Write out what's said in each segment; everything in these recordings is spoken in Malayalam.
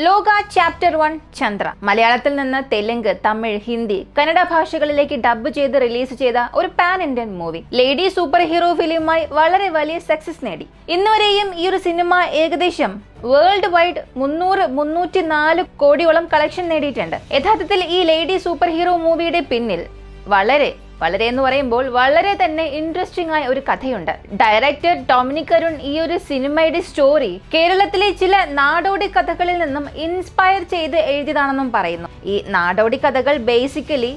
ലോക ചാപ്റ്റർ 1 ചന്ദ്ര മലയാളത്തിൽ നിന്ന് തെലുങ്ക്, തമിഴ്, ഹിന്ദി, കന്നഡ ഭാഷകളിലേക്ക് ഡബ് ചെയ്ത് റിലീസ് ചെയ്ത ഒരു pan Indian movie. Lady super hero ഫിലിമായി വളരെ വലിയ സക്സസ് നേടി. ഇന്നുവരെയും ഈ ഒരു സിനിമ ഏകദേശം വേൾഡ് വൈഡ് 300-304 കോടിയോളം കളക്ഷൻ നേടിയിട്ടുണ്ട്. യഥാർത്ഥത്തിൽ ഈ ലേഡി സൂപ്പർ ഹീറോ മൂവിയുടെ പിന്നിൽ വളരെ എന്ന് പറയുമ്പോൾ വളരെ തന്നെ ഇൻട്രസ്റ്റിംഗ് ആയ ഒരു കഥയുണ്ട്. ഡയറക്ടർ ഡൊമിനിക് അരുൺ ഈ ഒരു സിനിമയുടെ സ്റ്റോറി കേരളത്തിലെ ചില നാടോടി കഥകളിൽ നിന്നും ഇൻസ്പയർ ചെയ്ത് എഴുതിയതാണെന്നും പറയുന്നു. ഈ നാടോടി കഥകൾ ബേസിക്കലി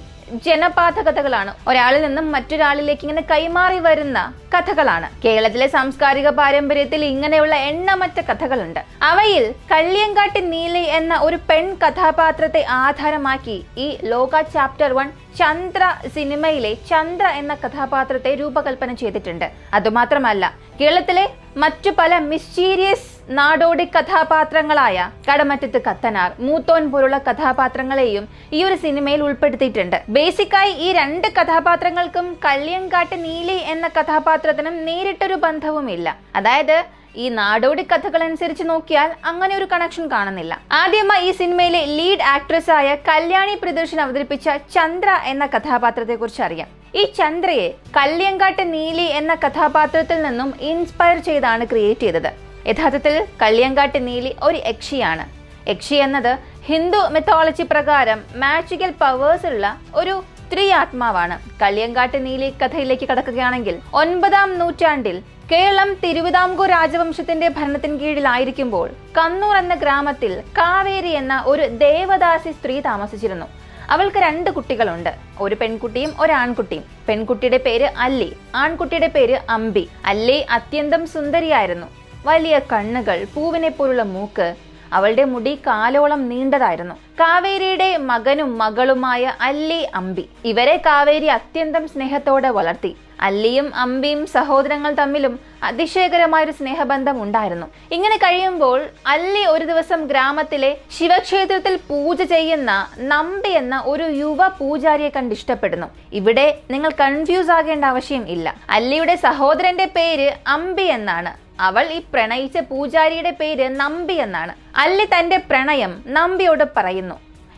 ജനപാത കഥകളാണ്. ഒരാളിൽ നിന്നും മറ്റൊരാളിലേക്ക് ഇങ്ങനെ കൈമാറി വരുന്ന കഥകളാണ്. കേരളത്തിലെ സാംസ്കാരിക പാരമ്പര്യത്തിൽ ഇങ്ങനെയുള്ള എണ്ണമറ്റ കഥകളുണ്ട്. അവയിൽ കള്ളിയങ്കാട്ട് നീലി എന്ന ഒരു പെൺ കഥാപാത്രത്തെ ആധാരമാക്കി ഈ ലോക ചാപ്റ്റർ 1 ചന്ദ്ര സിനിമയിലെ ചന്ദ്ര എന്ന കഥാപാത്രത്തെ രൂപകൽപ്പന ചെയ്തിട്ടുണ്ട്. അതുമാത്രമല്ല, കേരളത്തിലെ മറ്റു പല മിസ്റ്റീരിയസ് നാടോടി കഥാപാത്രങ്ങളായ കടമറ്റത്ത് കത്തനാർ, മൂത്തോൻ പോലുള്ള കഥാപാത്രങ്ങളെയും ഈ ഒരു സിനിമയിൽ ഉൾപ്പെടുത്തിയിട്ടുണ്ട്. ബേസിക്കായി ഈ രണ്ട് കഥാപാത്രങ്ങൾക്കും കള്ളിയങ്കാട്ട് നീലി എന്ന കഥാപാത്രത്തിനും നേരിട്ടൊരു ബന്ധവുമില്ല. അതായത് ഈ നാടോടി കഥകൾ അനുസരിച്ച് നോക്കിയാൽ അങ്ങനെ ഒരു കണക്ഷൻ കാണുന്നില്ല. ആദ്യമായി ഈ സിനിമയിലെ ലീഡ് ആക്ട്രസ് ആയ കല്യാണി പ്രിയദർശൻ അവതരിപ്പിച്ച ചന്ദ്ര എന്ന കഥാപാത്രത്തെ കുറിച്ച് അറിയാം. ഈ ചന്ദ്രയെ കള്ളിയങ്കാട്ട് നീലി എന്ന കഥാപാത്രത്തിൽ നിന്നും ഇൻസ്പയർ ചെയ്താണ് ക്രിയേറ്റ് ചെയ്തത്. യഥാർത്ഥത്തിൽ കള്ളിയങ്കാട്ട് നീലി ഒരു യക്ഷിയാണ്. യക്ഷി എന്നത് ഹിന്ദു മിത്തോളജി പ്രകാരം മാജിക്കൽ പവേഴ്സ് ഉള്ള ഒരു സ്ത്രീ ആത്മാവാണ്. കള്ളിയങ്കാട്ട് നീലി കഥയിലേക്ക് കടക്കുകയാണെങ്കിൽ 9-ാം നൂറ്റാണ്ടിൽ കേരളം തിരുവിതാംകൂർ രാജവംശത്തിന്റെ ഭരണത്തിന് കീഴിലായിരിക്കുമ്പോൾ കണ്ണൂർ എന്ന ഗ്രാമത്തിൽ കാവേരി എന്ന ഒരു ദേവദാസി സ്ത്രീ താമസിച്ചിരുന്നു. അവൾക്ക് 2 കുട്ടികളുണ്ട്, ഒരു പെൺകുട്ടിയും ഒരു ആൺകുട്ടിയും. പെൺകുട്ടിയുടെ പേര് അല്ലി, ആൺകുട്ടിയുടെ പേര് അമ്പി. അല്ലി അത്യന്തം സുന്ദരിയായിരുന്നു. വലിയ കണ്ണുകൾ, പൂവിനെ പോലുള്ള മൂക്ക്, അവളുടെ മുടി കാലോളം നീണ്ടതായിരുന്നു. കാവേരിയുടെ മകനും മകളുമായ അല്ലി, അമ്പി, ഇവരെ കാവേരി അത്യന്തം സ്നേഹത്തോടെ വളർത്തി. അല്ലിയും അമ്പിയും സഹോദരങ്ങൾ തമ്മിലും അതിശയകരമായൊരു സ്നേഹബന്ധം ഉണ്ടായിരുന്നു. ഇങ്ങനെ കഴിയുമ്പോൾ അല്ലി ഒരു ദിവസം ഗ്രാമത്തിലെ ശിവക്ഷേത്രത്തിൽ പൂജ ചെയ്യുന്ന നമ്പി എന്ന ഒരു യുവ പൂജാരിയെ കണ്ട് ഇഷ്ടപ്പെടുന്നു. ഇവിടെ നിങ്ങൾ കൺഫ്യൂസ് ആകേണ്ട ആവശ്യം ഇല്ല. അല്ലിയുടെ സഹോദരന്റെ പേര് അമ്പി എന്നാണ്. അവൾ ഈ പ്രണയിച്ച പൂജാരിയുടെ പേര് നമ്പി എന്നാണ്. അല്ലി തന്റെ പ്രണയം നമ്പിയോട് പറയുന്നു.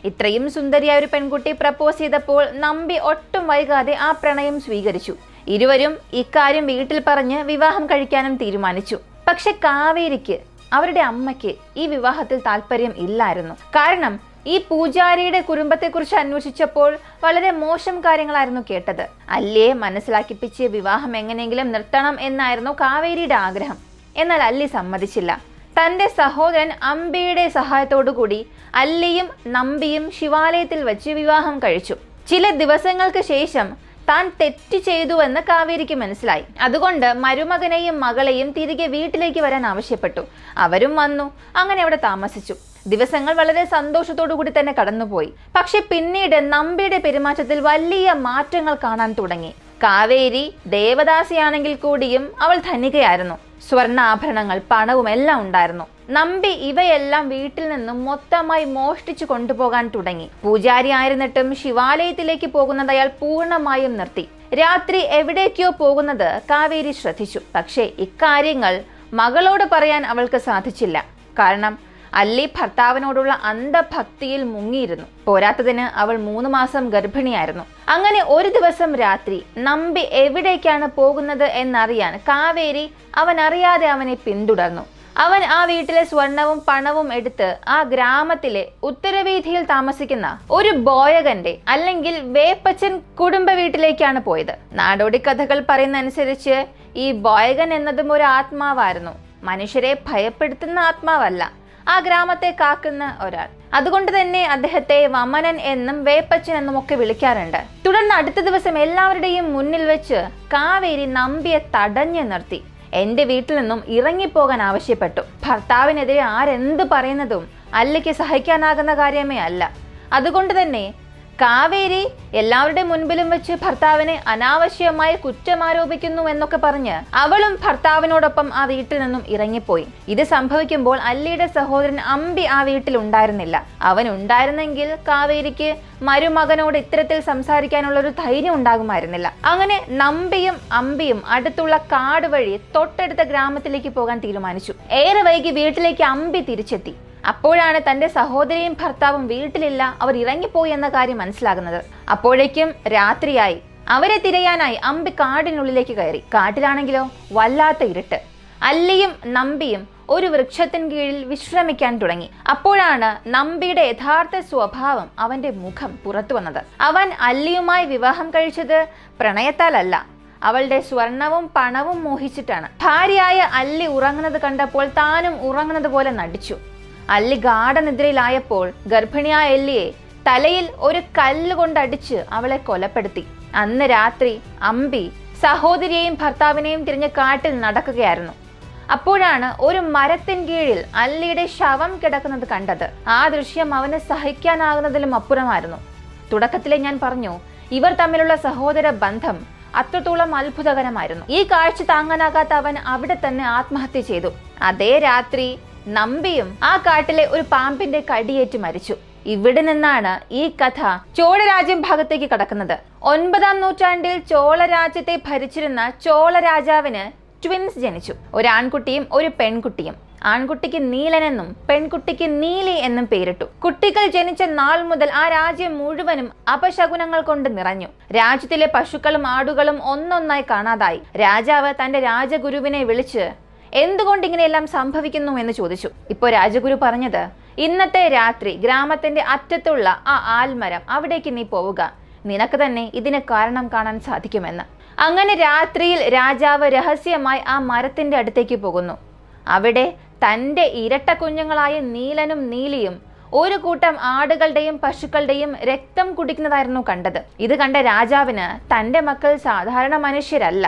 ഇത്രയും സുന്ദരിയായ ഒരു പെൺകുട്ടി പ്രപ്പോസ് ചെയ്തപ്പോൾ നമ്പി ഒട്ടും വൈകാതെ ആ പ്രണയം സ്വീകരിച്ചു. ഇരുവരും ഇക്കാര്യം വീട്ടിൽ പറഞ്ഞ് വിവാഹം കഴിക്കാനും തീരുമാനിച്ചു. പക്ഷെ കാവേരിക്ക്, അവരുടെ അമ്മയ്ക്ക് ഈ വിവാഹത്തിൽ താല്പര്യം ഇല്ലായിരുന്നു. കാരണം ഈ പൂജാരിയുടെ കുടുംബത്തെക്കുറിച്ച് അന്വേഷിച്ചപ്പോൾ വളരെ മോശം കാര്യങ്ങളായിരുന്നു കേട്ടത്. അല്ലിയെ മനസ്സിലാക്കിപ്പിച്ച് വിവാഹം എങ്ങനെയെങ്കിലും നിർത്തണം എന്നായിരുന്നു കാവേരിയുടെ ആഗ്രഹം. എന്നാൽ അല്ലി സമ്മതിച്ചില്ല. തന്റെ സഹോദരൻ അമ്പിയുടെ സഹായത്തോടു കൂടി അല്ലിയും നമ്പിയും ശിവാലയത്തിൽ വെച്ച് വിവാഹം കഴിച്ചു. ചില ദിവസങ്ങൾക്ക് ശേഷം താൻ തെറ്റ് ചെയ്തുവെന്ന് കാവേരിക്ക് മനസ്സിലായി. അതുകൊണ്ട് മരുമകനെയും മകളെയും തിരികെ വീട്ടിലേക്ക് വരാൻ ആവശ്യപ്പെട്ടു. അവരും വന്നു. അങ്ങനെ അവിടെ താമസിച്ചു. ദിവസങ്ങൾ വളരെ സന്തോഷത്തോടു കൂടി തന്നെ കടന്നുപോയി. പക്ഷെ പിന്നീട് നമ്പിയുടെ പെരുമാറ്റത്തിൽ വലിയ മാറ്റങ്ങൾ കാണാൻ തുടങ്ങി. കാവേരി ദേവദാസിയാണെങ്കിൽ കൂടിയും അവൾ ധനികയായിരുന്നു. സ്വർണ്ണാഭരണങ്ങൾ, പണവും എല്ലാം ഉണ്ടായിരുന്നു. നമ്പി ഇവയെല്ലാം വീട്ടിൽ നിന്നും മൊത്തമായി മോഷ്ടിച്ചു കൊണ്ടുപോകാൻ തുടങ്ങി. പൂജാരി ആയിരുന്നിട്ടും ശിവാലയത്തിലേക്ക് പോകുന്നത് അയാൾ പൂർണ്ണമായും നിർത്തി. രാത്രി എവിടേക്കോ പോകുന്നത് കാവേരി ശ്രദ്ധിച്ചു. പക്ഷേ ഇക്കാര്യങ്ങൾ മകളോട് പറയാൻ അവൾക്ക് സാധിച്ചില്ല. കാരണം അല്ലി ഭർത്താവിനോടുള്ള അന്ധഭക്തിയിൽ മുങ്ങിയിരുന്നു. പോരാത്തതിന് അവൾ 3 മാസം ഗർഭിണിയായിരുന്നു. അങ്ങനെ ഒരു ദിവസം രാത്രി നമ്പി എവിടേക്കാണ് പോകുന്നത് എന്നറിയാൻ കാവേരി അവനറിയാതെ അവനെ പിന്തുടർന്നു. അവൻ ആ വീട്ടിലെ സ്വർണവും പണവും എടുത്ത് ആ ഗ്രാമത്തിലെ ഉത്തരവീഥിയിൽ താമസിക്കുന്ന ഒരു ബോയകന്റെ അല്ലെങ്കിൽ വേപ്പച്ചൻ കുടുംബ വീട്ടിലേക്കാണ് പോയത്. നാടോടി കഥകൾ പറയുന്ന അനുസരിച്ച് ഈ ബോയകൻ എന്നതും ഒരു ആത്മാവായിരുന്നു. മനുഷ്യരെ ഭയപ്പെടുത്തുന്ന ആത്മാവല്ല, ആ ഗ്രാമത്തെ കാക്കുന്ന ഒരാൾ. അതുകൊണ്ട് തന്നെ അദ്ദേഹത്തെ വമനൻ എന്നും വേപ്പച്ചൻ എന്നും ഒക്കെ വിളിക്കാറുണ്ട്. തുടർന്ന് അടുത്ത ദിവസം എല്ലാവരുടെയും മുന്നിൽ വെച്ച് കാവേരി നമ്പിയെ തടഞ്ഞു നിർത്തി. എന്റെ വീട്ടിൽ നിന്നും ഇറങ്ങിപ്പോകാൻ ആവശ്യപ്പെട്ടു. ഭർത്താവിനെതിരെ ആരെന്ത് പറയുന്നതും അല്ലിക്ക് സഹിക്കാനാകുന്ന കാര്യമേ അല്ല. അതുകൊണ്ട് തന്നെ കാവേരി എല്ലാവരുടെ മുൻപിലും വെച്ച് ഭർത്താവിനെ അനാവശ്യമായി കുറ്റമാരോപിക്കുന്നു എന്നൊക്കെ പറഞ്ഞ് അവളും ഭർത്താവിനോടൊപ്പം ആ വീട്ടിൽ നിന്നും ഇറങ്ങിപ്പോയി. ഇത് സംഭവിക്കുമ്പോൾ അല്ലിയുടെ സഹോദരൻ അമ്പി ആ വീട്ടിൽ ഉണ്ടായിരുന്നില്ല. അവൻ ഉണ്ടായിരുന്നെങ്കിൽ കാവേരിക്ക് മരുമകനോട് ഇത്തരത്തിൽ സംസാരിക്കാനുള്ള ഒരു ധൈര്യം ഉണ്ടാകുമായിരുന്നില്ല. അങ്ങനെ നമ്പിയും അമ്പിയും അടുത്തുള്ള കാട് വഴി തൊട്ടടുത്ത ഗ്രാമത്തിലേക്ക് പോകാൻ തീരുമാനിച്ചു. ഏറെ വൈകി വീട്ടിലേക്ക് അമ്പി തിരിച്ചെത്തി. അപ്പോഴാണ് തന്റെ സഹോദരിയും ഭർത്താവും വീട്ടിലില്ല, അവർ ഇറങ്ങിപ്പോയി എന്ന കാര്യം മനസ്സിലാകുന്നത്. അപ്പോഴേക്കും രാത്രിയായി. അവരെ തിരയാനായി അമ്പി കാടിനുള്ളിലേക്ക് കയറി. കാട്ടിലാണെങ്കിലോ വല്ലാത്ത ഇരുട്ട്. അല്ലിയും നമ്പിയും ഒരു വൃക്ഷത്തിന് കീഴിൽ വിശ്രമിക്കാൻ തുടങ്ങി. അപ്പോഴാണ് നമ്പിയുടെ യഥാർത്ഥ സ്വഭാവം, അവന്റെ മുഖം പുറത്തു വന്നത്. അവൻ അല്ലിയുമായി വിവാഹം കഴിച്ചത് പ്രണയത്താലല്ല, അവളുടെ സ്വർണവും പണവും മോഹിച്ചിട്ടാണ്. ഭാര്യയായ അല്ലി ഉറങ്ങുന്നത് കണ്ടപ്പോൾ താനും ഉറങ്ങുന്നത് പോലെ നടിച്ചു. അല്ലി ഗാഠനിദ്രയിലായപ്പോൾ ഗർഭിണിയായ അല്ലിയെ തലയിൽ ഒരു കല്ല് കൊണ്ടടിച്ച് അവളെ കൊലപ്പെടുത്തി. അന്ന് രാത്രി അമ്പി സഹോദരിയെയും ഭർത്താവിനെയും തിരിഞ്ഞ് കാട്ടിൽ നടക്കുകയായിരുന്നു. അപ്പോഴാണ് ഒരു മരത്തിൻ കീഴിൽ അല്ലിയുടെ ശവം കിടക്കുന്നത് കണ്ടത്. ആ ദൃശ്യം അവന് സഹിക്കാനാകുന്നതിലും അപ്പുറമായിരുന്നു. തുടക്കത്തിലെ ഞാൻ പറഞ്ഞു, ഇവർ തമ്മിലുള്ള സഹോദര ബന്ധം അത്രത്തോളം അത്ഭുതകരമായിരുന്നു. ഈ കാഴ്ച താങ്ങാനാകാത്ത അവൻ അവിടെ തന്നെ ആത്മഹത്യ ചെയ്തു. അതേ രാത്രി നമ്പിയും ആ കാട്ടിലെ ഒരു പാമ്പിന്റെ കടിയേറ്റ് മരിച്ചു. ഇവിടെ നിന്നാണ് ഈ കഥ ചോളരാജ്യം ഭാഗത്തേക്ക് കടക്കുന്നത്. 9-ാം നൂറ്റാണ്ടിൽ ചോളരാജ്യത്തെ ഭരിച്ചിരുന്ന ചോള രാജാവിന് ട്വിൻസ് ജനിച്ചു. ഒരു ആൺകുട്ടിയും ഒരു പെൺകുട്ടിയും. ആൺകുട്ടിക്ക് നീലനെന്നും പെൺകുട്ടിക്ക് നീലി എന്നും പേരിട്ടു. കുട്ടികൾ ജനിച്ച നാൾ മുതൽ ആ രാജ്യം മുഴുവനും അപശകുനങ്ങൾ കൊണ്ട് നിറഞ്ഞു. രാജ്യത്തിലെ പശുക്കളും ആടുകളും ഒന്നൊന്നായി കാണാതായി. രാജാവ് തന്റെ രാജഗുരുവിനെ വിളിച്ച് എന്തുകൊണ്ട് ഇങ്ങനെയെല്ലാം സംഭവിക്കുന്നു എന്ന് ചോദിച്ചു. ഇപ്പോൾ രാജഗുരു പറഞ്ഞത്, ഇന്നത്തെ രാത്രി ഗ്രാമത്തിന്റെ അറ്റത്തുള്ള ആ ആൽമരം, അവിടേക്ക് നീ പോവുക, നിനക്ക് തന്നെ ഇതിന് കാരണം കാണാൻ സാധിക്കുമെന്ന്. അങ്ങനെ രാത്രിയിൽ രാജാവ് രഹസ്യമായി ആ മരത്തിന്റെ അടുത്തേക്ക് പോകുന്നു. അവിടെ തന്റെ ഇരട്ട കുഞ്ഞുങ്ങളായ നീലനും നീലിയും ഒരു കൂട്ടം ആടുകളുടെയും പശുക്കളുടെയും രക്തം കുടിക്കുന്നതായിരുന്നു കണ്ടത്. ഇത് കണ്ട രാജാവിന് തന്റെ മക്കൾ സാധാരണ മനുഷ്യരല്ല,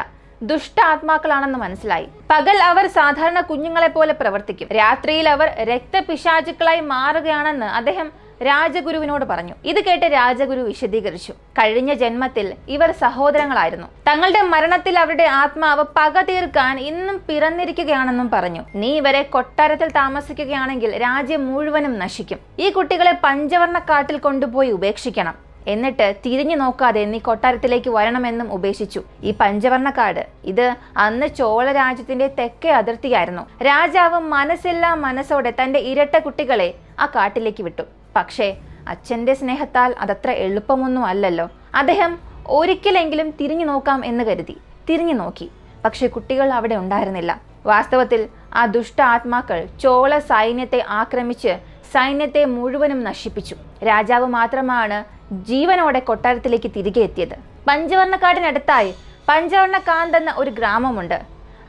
ദുഷ്ട ആത്മാക്കളാണെന്ന് മനസ്സിലായി. പകൽ അവർ സാധാരണ കുഞ്ഞുങ്ങളെ പോലെ പ്രവർത്തിക്കും, രാത്രിയിൽ അവർ രക്തപിശാചുക്കളായി മാറുകയാണെന്ന് അദ്ദേഹം രാജഗുരുവിനോട് പറഞ്ഞു. ഇത് കേട്ട് രാജഗുരു വിശദീകരിച്ചു, കഴിഞ്ഞ ജന്മത്തിൽ ഇവർ സഹോദരങ്ങളായിരുന്നു. തങ്ങളുടെ മരണത്തിൽ അവരുടെ ആത്മാവ് പക തീർക്കാൻ ഇന്നും പിറന്നിരിക്കുകയാണെന്നും പറഞ്ഞു. നീ ഇവരെ കൊട്ടാരത്തിൽ താമസിക്കുകയാണെങ്കിൽ രാജ്യം മുഴുവനും നശിക്കും. ഈ കുട്ടികളെ പഞ്ചവർണ്ണക്കാട്ടിൽ കൊണ്ടുപോയി ഉപേക്ഷിക്കണം. എന്നിട്ട് തിരിഞ്ഞു നോക്കാതെ നീ കൊട്ടാരത്തിലേക്ക് വരണമെന്നും ഉപേക്ഷിച്ചു. ഈ പഞ്ചവർണ്ണക്കാട്, ഇത് അന്ന് ചോള രാജ്യത്തിന്റെ തെക്കേ അതിർത്തിയായിരുന്നു. രാജാവ് മനസ്സില്ലാ മനസ്സോടെ തന്റെ ഇരട്ട കുട്ടികളെ ആ കാട്ടിലേക്ക് വിട്ടു. പക്ഷേ അച്ഛന്റെ സ്നേഹത്താൽ അതത്ര എളുപ്പമൊന്നും അല്ലല്ലോ. അദ്ദേഹം ഒരിക്കലെങ്കിലും തിരിഞ്ഞു നോക്കാം എന്ന് കരുതി തിരിഞ്ഞു നോക്കി. പക്ഷെ കുട്ടികൾ അവിടെ ഉണ്ടായിരുന്നില്ല. വാസ്തവത്തിൽ ആ ദുഷ്ട ആത്മാക്കൾ ചോള സൈന്യത്തെ ആക്രമിച്ച് സൈന്യത്തെ മുഴുവനും നശിപ്പിച്ചു. രാജാവ് മാത്രമാണ് ജീവനോടെ കൊട്ടാരത്തിലേക്ക് തിരികെ എത്തിയത്. പഞ്ചവർണ്ണക്കാടിനടുത്തായി പഞ്ചവർണ്ണകാന്ത് എന്ന ഒരു ഗ്രാമമുണ്ട്.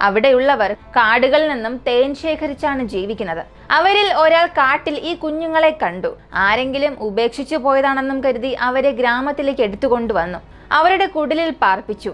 അവിടെയുള്ളവർ കാടുകളിൽ നിന്നും തേൻ ശേഖരിച്ചാണ് ജീവിക്കുന്നത്. അവരിൽ ഒരാൾ കാട്ടിൽ ഈ കുഞ്ഞുങ്ങളെ കണ്ടു. ആരെങ്കിലും ഉപേക്ഷിച്ചു പോയതാണെന്നും കരുതി അവരെ ഗ്രാമത്തിലേക്ക് എടുത്തുകൊണ്ടുവന്നു. അവരുടെ കുടിലിൽ പാർപ്പിച്ചു.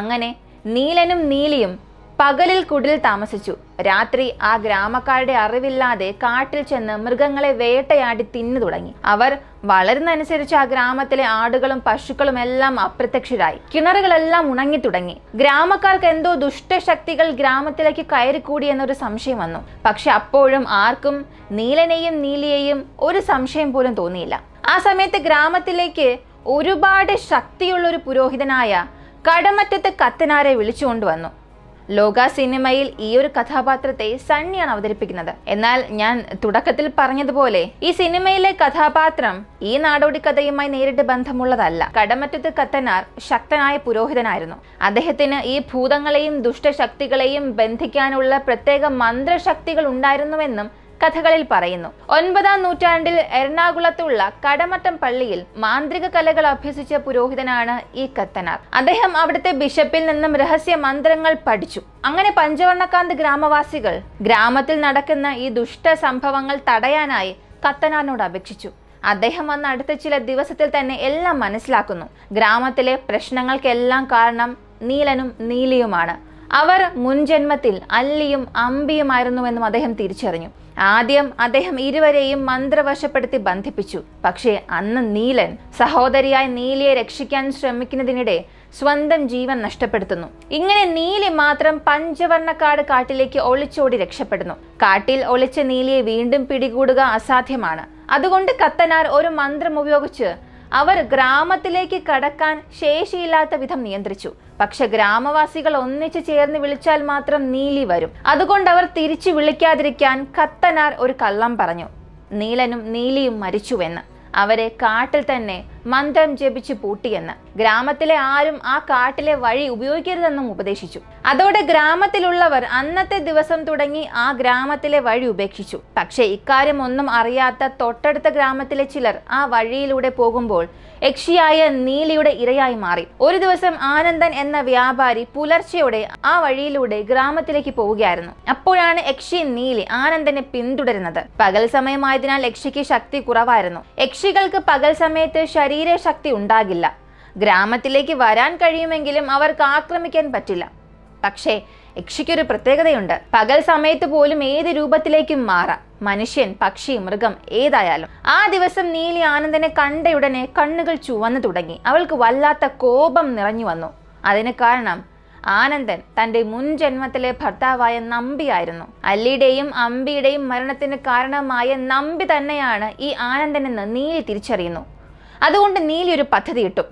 അങ്ങനെ നീലനും നീലിയും പകലിൽ കുടിലിൽ താമസിച്ചു. രാത്രി ആ ഗ്രാമക്കാരുടെ അറിവില്ലാതെ കാട്ടിൽ ചെന്ന് മൃഗങ്ങളെ വേട്ടയാടി തിന്നു തുടങ്ങി. അവർ വളരുന്നതനുസരിച്ച് ആ ഗ്രാമത്തിലെ ആടുകളും പശുക്കളും എല്ലാം അപ്രത്യക്ഷരായി. കിണറുകളെല്ലാം ഉണങ്ങി തുടങ്ങി. ഗ്രാമക്കാർക്ക് എന്തോ ദുഷ്ടശക്തികൾ ഗ്രാമത്തിലേക്ക് കയറിക്കൂടി എന്നൊരു സംശയം വന്നു. പക്ഷെ അപ്പോഴും ആർക്കും നീലനെയും നീലിയെയും ഒരു സംശയം പോലും തോന്നിയില്ല. ആ സമയത്ത് ഗ്രാമത്തിലേക്ക് ഒരുപാട് ശക്തിയുള്ള ഒരു പുരോഹിതനായ കടമറ്റത്ത് കത്തനാരെ വിളിച്ചുകൊണ്ടുവന്നു. ലോക സിനിമയിൽ ഈ ഒരു കഥാപാത്രത്തെ സണ്ണിയാണ് അവതരിപ്പിക്കുന്നത്. എന്നാൽ ഞാൻ തുടക്കത്തിൽ പറഞ്ഞതുപോലെ ഈ സിനിമയിലെ കഥാപാത്രം ഈ നാടോടി കഥയുമായി നേരിട്ട് ബന്ധമുള്ളതല്ല. കടമറ്റത്ത് കത്തനാർ ശക്തനായ പുരോഹിതനായിരുന്നു. അദ്ദേഹത്തിന് ഈ ഭൂതങ്ങളെയും ദുഷ്ടശക്തികളെയും ബന്ധിക്കാനുള്ള പ്രത്യേക മന്ത്രശക്തികൾ ഉണ്ടായിരുന്നുവെന്നും കഥകളിൽ പറയുന്നു. 9-ാം നൂറ്റാണ്ടിൽ എറണാകുളത്തുള്ള കടമറ്റം പള്ളിയിൽ മാന്ത്രിക കലകൾ അഭ്യസിച്ച പുരോഹിതനാണ് ഈ കത്തനാർ. അദ്ദേഹം അവിടുത്തെ ബിഷപ്പിൽ നിന്നും രഹസ്യ മന്ത്രങ്ങൾ പഠിച്ചു. അങ്ങനെ പഞ്ചവർണ്ണകാന്ത് ഗ്രാമവാസികൾ ഗ്രാമത്തിൽ നടക്കുന്ന ഈ ദുഷ്ട സംഭവങ്ങൾ തടയാനായി കത്തനാറിനോട് അപേക്ഷിച്ചു. അദ്ദേഹം വന്ന അടുത്ത ചില ദിവസത്തിൽ തന്നെ എല്ലാം മനസ്സിലാക്കുന്നു. ഗ്രാമത്തിലെ പ്രശ്നങ്ങൾക്കെല്ലാം കാരണം നീലനും നീലിയുമാണ്. അവർ മുൻജന്മത്തിൽ അല്ലിയും അമ്പിയുമായിരുന്നുവെന്നും അദ്ദേഹം തിരിച്ചറിഞ്ഞു. ആദ്യം അദ്ദേഹം ഇരുവരെയും മന്ത്രവശപ്പെടുത്തി ബന്ധിപ്പിച്ചു. പക്ഷേ അന്ന് നീലൻ സഹോദരിയായ നീലിയെ രക്ഷിക്കാൻ ശ്രമിക്കുന്നതിനിടെ സ്വന്തം ജീവൻ നഷ്ടപ്പെടുത്തുന്നു. ഇങ്ങനെ നീലി മാത്രം പഞ്ചവർണ്ണക്കാട് കാട്ടിലേക്ക് ഒളിച്ചോടി രക്ഷപ്പെടുന്നു. കാട്ടിൽ ഒളിച്ച നീലിയെ വീണ്ടും പിടികൂടുക അസാധ്യമാണ്. അതുകൊണ്ട് കത്തനാർ ഒരു മന്ത്രം ഉപയോഗിച്ച് അവർ ഗ്രാമത്തിലേക്ക് കടക്കാൻ ശേഷിയില്ലാത്ത വിധം നിയന്ത്രിച്ചു. പക്ഷെ ഗ്രാമവാസികൾ ഒന്നിച്ചു ചേർന്ന് വിളിച്ചാൽ മാത്രം നീലി വരും. അതുകൊണ്ട് അവർ തിരിച്ചു വിളിക്കാതിരിക്കാൻ കത്തനാർ ഒരു കള്ളം പറഞ്ഞു. നീലനും നീലിയും മരിച്ചുവെന്ന്, അവരെ കാട്ടിൽ തന്നെ മന്ത്രം ജപിച്ച് പൂട്ടിയെന്ന്, ഗ്രാമത്തിലെ ആരും ആ കാട്ടിലെ വഴി ഉപയോഗിക്കരുതെന്നും ഉപദേശിച്ചു. അതോടെ ഗ്രാമത്തിലുള്ളവർ അന്നത്തെ ദിവസം തുടങ്ങി ആ ഗ്രാമത്തിലെ വഴി ഉപേക്ഷിച്ചു. പക്ഷേ ഇക്കാര്യം ഒന്നും അറിയാത്ത തൊട്ടടുത്ത ഗ്രാമത്തിലെ ചിലർ ആ വഴിയിലൂടെ പോകുമ്പോൾ യക്ഷിയായ നീലിയുടെ ഇരയായി മാറി. ഒരു ദിവസം ആനന്ദൻ എന്ന വ്യാപാരി പുലർച്ചെയോടെ ആ വഴിയിലൂടെ ഗ്രാമത്തിലേക്ക് പോവുകയായിരുന്നു. അപ്പോഴാണ് യക്ഷി നീലി ആനന്ദനെ പിന്തുടരുന്നത്. പകൽ സമയമായതിനാൽ യക്ഷിക്ക് ശക്തി കുറവായിരുന്നു. യക്ഷികൾക്ക് പകൽ സമയത്ത് ശരീരശക്തി ഉണ്ടാകില്ല. ഗ്രാമത്തിലേക്ക് വരാൻ കഴിയുമെങ്കിലും അവർക്ക് ആക്രമിക്കാൻ പറ്റില്ല. പക്ഷേ യക്ഷിക്കൊരു പ്രത്യേകതയുണ്ട്. പകൽ സമയത്ത് പോലും ഏത് രൂപത്തിലേക്കും മാറാം. മനുഷ്യൻ, പക്ഷി, മൃഗം ഏതായാലും. ആ ദിവസം നീലി ആനന്ദനെ കണ്ടയുടനെ കണ്ണുകൾ ചുവന്നു തുടങ്ങി. അവൾക്ക് വല്ലാത്ത കോപം നിറഞ്ഞു വന്നു. അതിന് കാരണം ആനന്ദൻ തന്റെ മുൻ ജന്മത്തിലെ ഭർത്താവായ നമ്പിയായിരുന്നു. അല്ലിയുടെയും അമ്പിയുടെയും മരണത്തിന് കാരണമായ നമ്പി തന്നെയാണ് ഈ ആനന്ദനെന്ന് നീലി തിരിച്ചറിയുന്നു. അതുകൊണ്ട് നീലി ഒരു പദ്ധതിയിട്ടു.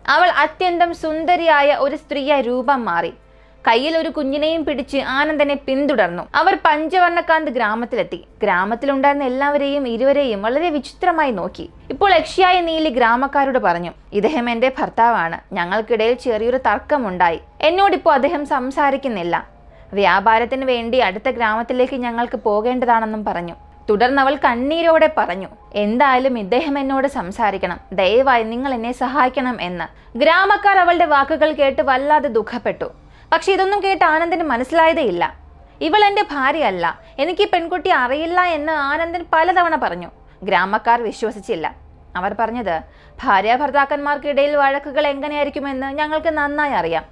അവൾ അത്യന്തം സുന്ദരിയായ ഒരു സ്ത്രീയായി രൂപം മാറി. കയ്യിൽ ഒരു കുഞ്ഞിനെയും പിടിച്ച് ആനന്ദനെ പിന്തുടർന്നു. അവർ പഞ്ചവർണ്ണക്കാന്ത് ഗ്രാമത്തിലെത്തി. ഗ്രാമത്തിലുണ്ടായിരുന്ന എല്ലാവരെയും ഇരുവരെയും വളരെ വിചിത്രമായി നോക്കി. ഇപ്പോൾ യക്ഷിയായ നീലി ഗ്രാമക്കാരോട് പറഞ്ഞു, ഇദ്ദേഹം എന്റെ ഭർത്താവാണ്. ഞങ്ങൾക്കിടയിൽ ചെറിയൊരു തർക്കമുണ്ടായി. എന്നോടിപ്പോൾ അദ്ദേഹം സംസാരിക്കുന്നില്ല. വ്യാപാരത്തിന് വേണ്ടി അടുത്ത ഗ്രാമത്തിലേക്ക് ഞങ്ങൾക്ക് പോകേണ്ടതാണെന്നും പറഞ്ഞു. തുടർന്ന് അവൾ കണ്ണീരോടെ പറഞ്ഞു, എന്തായാലും ഇദ്ദേഹം എന്നോട് സംസാരിക്കണം. ദയവായി നിങ്ങൾ എന്നെ സഹായിക്കണം എന്ന്. ഗ്രാമക്കാർ അവളുടെ വാക്കുകൾ കേട്ട് വല്ലാതെ ദുഃഖപ്പെട്ടു. പക്ഷെ ഇതൊന്നും കേട്ട് ആനന്ദന് മനസ്സിലായതേയില്ല. ഇവൾ എൻ്റെ ഭാര്യയല്ല, എനിക്ക് പെൺകുട്ടി അറിയില്ല എന്ന് ആനന്ദൻ പലതവണ പറഞ്ഞു. ഗ്രാമക്കാർ വിശ്വസിച്ചില്ല. അവർ പറഞ്ഞത്, ഭാര്യ ഭർത്താക്കന്മാർക്കിടയിൽ വഴക്കുകൾ എങ്ങനെയായിരിക്കുമെന്ന് ഞങ്ങൾക്ക് നന്നായി അറിയാം.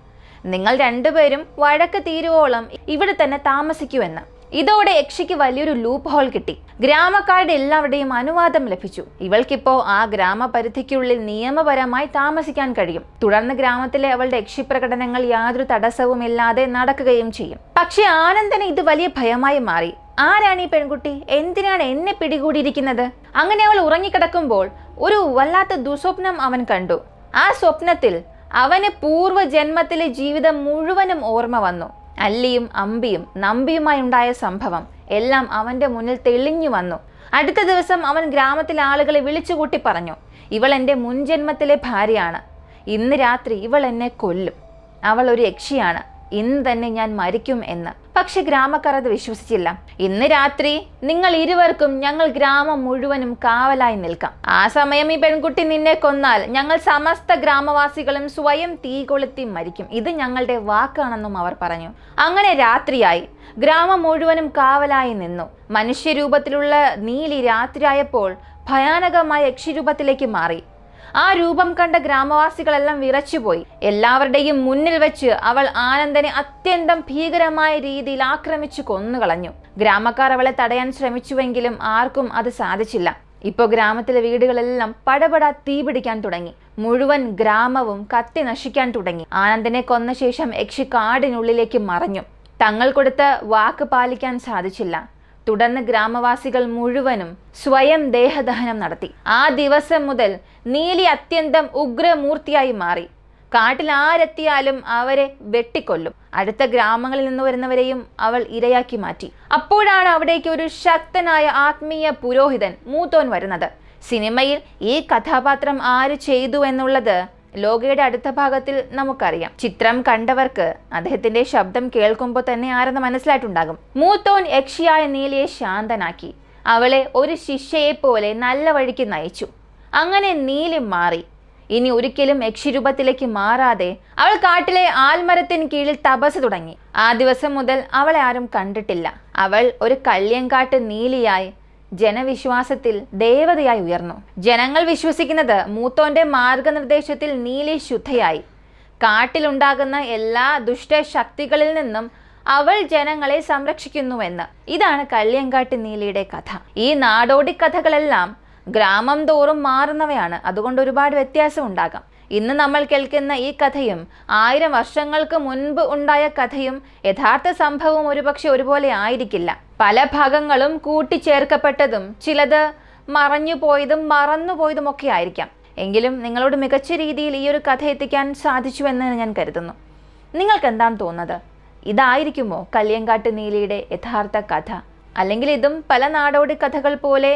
നിങ്ങൾ രണ്ടുപേരും വഴക്ക് തീരുവോളം ഇവിടെ തന്നെ താമസിക്കുമെന്ന്. ഇതോടെ യക്ഷിക്ക് വലിയൊരു ലൂപ്പ് ഹോൾ കിട്ടി. ഗ്രാമക്കാരുടെ എല്ലാവരുടെയും അനുവാദം ലഭിച്ചു. ഇവൾക്കിപ്പോ ആ ഗ്രാമപരിധിക്കുള്ളിൽ നിയമപരമായി താമസിക്കാൻ കഴിയും. തുടർന്ന് ഗ്രാമത്തിലെ അവളുടെ യക്ഷി പ്രകടനങ്ങൾ യാതൊരു തടസ്സവും ഇല്ലാതെ നടക്കുകയും ചെയ്യും. പക്ഷെ ആനന്ദന് ഇത് വലിയ ഭയമായി മാറി. ആരാണ് ഈ പെൺകുട്ടി? എന്തിനാണ് എന്നെ പിടികൂടിയിരിക്കുന്നത്? അങ്ങനെ അവൾ ഉറങ്ങിക്കിടക്കുമ്പോൾ ഒരു വല്ലാത്ത ദുസ്വപ്നം അവൻ കണ്ടു. ആ സ്വപ്നത്തിൽ അവന് പൂർവ്വജന്മത്തിലെ ജീവിതം മുഴുവനും ഓർമ്മ വന്നു. അല്ലിയും അമ്പിയും നമ്പിയുമായി ഉണ്ടായ സംഭവം എല്ലാം അവന്റെ മുന്നിൽ തെളിഞ്ഞു വന്നു. അടുത്ത ദിവസം അവൻ ഗ്രാമത്തിലെ ആളുകളെ വിളിച്ചുകൂട്ടി പറഞ്ഞു, ഇവൾ എൻ്റെ മുൻജന്മത്തിലെ ഭാര്യയാണ്. ഇന്ന് രാത്രി ഇവൾ എന്നെ കൊല്ലും. അവൾ ഒരു യക്ഷിയാണ്. ഇന്ന് തന്നെ ഞാൻ മരിക്കും എന്ന്. പക്ഷെ ഗ്രാമക്കാർ അത് വിശ്വസിച്ചില്ല. ഇന്ന് രാത്രി നിങ്ങൾ ഇരുവർക്കും ഞങ്ങൾ ഗ്രാമം മുഴുവനും കാവലായി നിൽക്കാം. ആ സമയം ഈ പെൺകുട്ടി നിന്നെ കൊന്നാൽ ഞങ്ങൾ സമസ്ത ഗ്രാമവാസികളും സ്വയം തീ കൊളുത്തി മരിക്കും. ഇത് ഞങ്ങളുടെ വാക്കാണെന്നും അവർ പറഞ്ഞു. അങ്ങനെ രാത്രിയായി. ഗ്രാമം മുഴുവനും കാവലായി നിന്നു. മനുഷ്യരൂപത്തിലുള്ള നീലി രാത്രിയായപ്പോൾ ഭയാനകമായ യക്ഷിരൂപത്തിലേക്ക് മാറി. ആ രൂപം കണ്ട ഗ്രാമവാസികളെല്ലാം വിറച്ചുപോയി. എല്ലാവരുടെയും മുന്നിൽ വെച്ച് അവൾ ആനന്ദനെ അത്യന്തം ഭീകരമായ രീതിയിൽ ആക്രമിച്ചു കൊന്നുകളഞ്ഞു. ഗ്രാമക്കാർ അവളെ തടയാൻ ശ്രമിച്ചുവെങ്കിലും ആർക്കും അത് സാധിച്ചില്ല. ഇപ്പോൾ ഗ്രാമത്തിലെ വീടുകളെല്ലാം പടപട തീപിടിക്കാൻ തുടങ്ങി. മുഴുവൻ ഗ്രാമവും കത്തി നശിക്കാൻ തുടങ്ങി. ആനന്ദനെ കൊന്ന ശേഷം യക്ഷി കാടിനുള്ളിലേക്ക് മറഞ്ഞു. തങ്ങൾ കൊടുത്ത വാക്ക് പാലിക്കാൻ സാധിച്ചില്ല. തുടർന്ന് ഗ്രാമവാസികൾ മുഴുവനും സ്വയം ദേഹദഹനം നടത്തി. ആ ദിവസം മുതൽ നീലി അത്യന്തം ഉഗ്രമൂർത്തിയായി മാറി. കാട്ടിൽ ആരെത്തിയാലും അവരെ വെട്ടിക്കൊല്ലും. അടുത്ത ഗ്രാമങ്ങളിൽ നിന്ന് വരുന്നവരെയും അവൾ ഇരയാക്കി മാറ്റി. അപ്പോഴാണ് അവിടേക്ക് ഒരു ശക്തനായ ആത്മീയ പുരോഹിതൻ മൂത്തോൻ വരുന്നത്. സിനിമയിൽ ഈ കഥാപാത്രം ആര് ചെയ്തു എന്നുള്ളത് ലോകയുടെ അടുത്ത ഭാഗത്തിൽ നമുക്കറിയാം. ചിത്രം കണ്ടവർക്ക് അദ്ദേഹത്തിന്റെ ശബ്ദം കേൾക്കുമ്പോൾ തന്നെ ആരെന്ന് മനസ്സിലായിട്ടുണ്ടാകും. മൂത്തോൻ യക്ഷിയായ നീലിയെ ശാന്തനാക്കി. അവളെ ഒരു ശിഷ്യയെ പോലെ നല്ല വഴിക്ക് നയിച്ചു. അങ്ങനെ നീലി മാറി. ഇനി ഒരിക്കലും യക്ഷിരൂപത്തിലേക്ക് മാറാതെ അവൾ കാട്ടിലെ ആൽമരത്തിന് കീഴിൽ തപസ് തുടങ്ങി. ആ ദിവസം മുതൽ അവളെ ആരും കണ്ടിട്ടില്ല. അവൾ ഒരു കള്ളിയങ്കാട്ട് നീലിയായി ജനവിശ്വാസത്തിൽ ദേവതയായി ഉയർന്നു. ജനങ്ങൾ വിശ്വസിക്കുന്നത് മൂത്തോന്റെ മാർഗനിർദ്ദേശത്തിൽ നീലി ശുദ്ധയായി. കാട്ടിലുണ്ടാകുന്ന എല്ലാ ദുഷ്ടശക്തികളിൽ നിന്നും അവൾ ജനങ്ങളെ സംരക്ഷിക്കുന്നുവെന്ന്. ഇതാണ് കള്ളിയങ്കാട്ട് നീലിയുടെ കഥ. ഈ നാടോടി കഥകളെല്ലാം ഗ്രാമം തോറും മാറുന്നവയാണ്. അതുകൊണ്ട് ഒരുപാട് വ്യത്യാസം ഉണ്ടാകാം. ഇന്ന് നമ്മൾ കേൾക്കുന്ന ഈ കഥയും 1000 വർഷങ്ങൾക്ക് മുൻപ് ഉണ്ടായ കഥയും യഥാർത്ഥ സംഭവവും ഒരുപക്ഷെ ഒരുപോലെ ആയിരിക്കില്ല. പല ഭാഗങ്ങളും കൂട്ടിച്ചേർക്കപ്പെട്ടതും ചിലത് മറഞ്ഞുപോയതും മറന്നുപോയതുമൊക്കെ ആയിരിക്കാം. എങ്കിലും നിങ്ങളോട് മികച്ച രീതിയിൽ ഈ ഒരു കഥ എത്തിക്കാൻ സാധിച്ചുവെന്ന് ഞാൻ കരുതുന്നു. നിങ്ങൾക്ക് എന്താണ് തോന്നുന്നത്? ഇതായിരിക്കുമോ കള്ളിയങ്കാട്ട് നീലിയുടെ യഥാർത്ഥ കഥ? അല്ലെങ്കിൽ ഇതും പല നാടോടി കഥകൾ പോലെ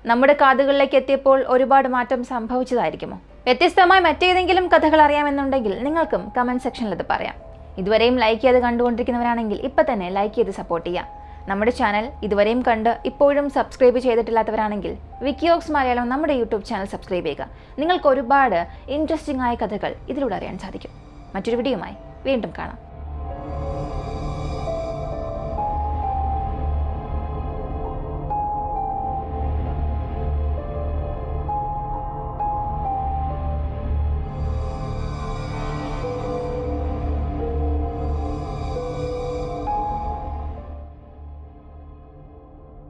നമ്മുടെ കാതുകളിലേക്ക് എത്തിയപ്പോൾ ഒരുപാട് മാറ്റം സംഭവിച്ചതായിരിക്കുമോ? വ്യത്യസ്തമായി മറ്റേതെങ്കിലും കഥകൾ അറിയാമെന്നുണ്ടെങ്കിൽ നിങ്ങൾക്കും കമന്റ് സെക്ഷനിൽ അത് പറയാം. ഇതുവരെയും ലൈക്ക് ചെയ്ത് കണ്ടുകൊണ്ടിരിക്കുന്നവരാണെങ്കിൽ ഇപ്പം തന്നെ ലൈക്ക് ചെയ്ത് സപ്പോർട്ട് ചെയ്യാം. നമ്മുടെ ചാനൽ ഇതുവരെയും കണ്ട് ഇപ്പോഴും സബ്സ്ക്രൈബ് ചെയ്തിട്ടില്ലാത്തവരാണെങ്കിൽ വിക്കിയോക്സ് മലയാളം നമ്മുടെ യൂട്യൂബ് ചാനൽ സബ്സ്ക്രൈബ് ചെയ്യുക. നിങ്ങൾക്ക് ഒരുപാട് ഇൻട്രസ്റ്റിംഗ് ആയ കഥകൾ ഇതിലൂടെ അറിയാൻ സാധിക്കും. മറ്റൊരു വീഡിയോയുമായി വീണ്ടും കാണാം.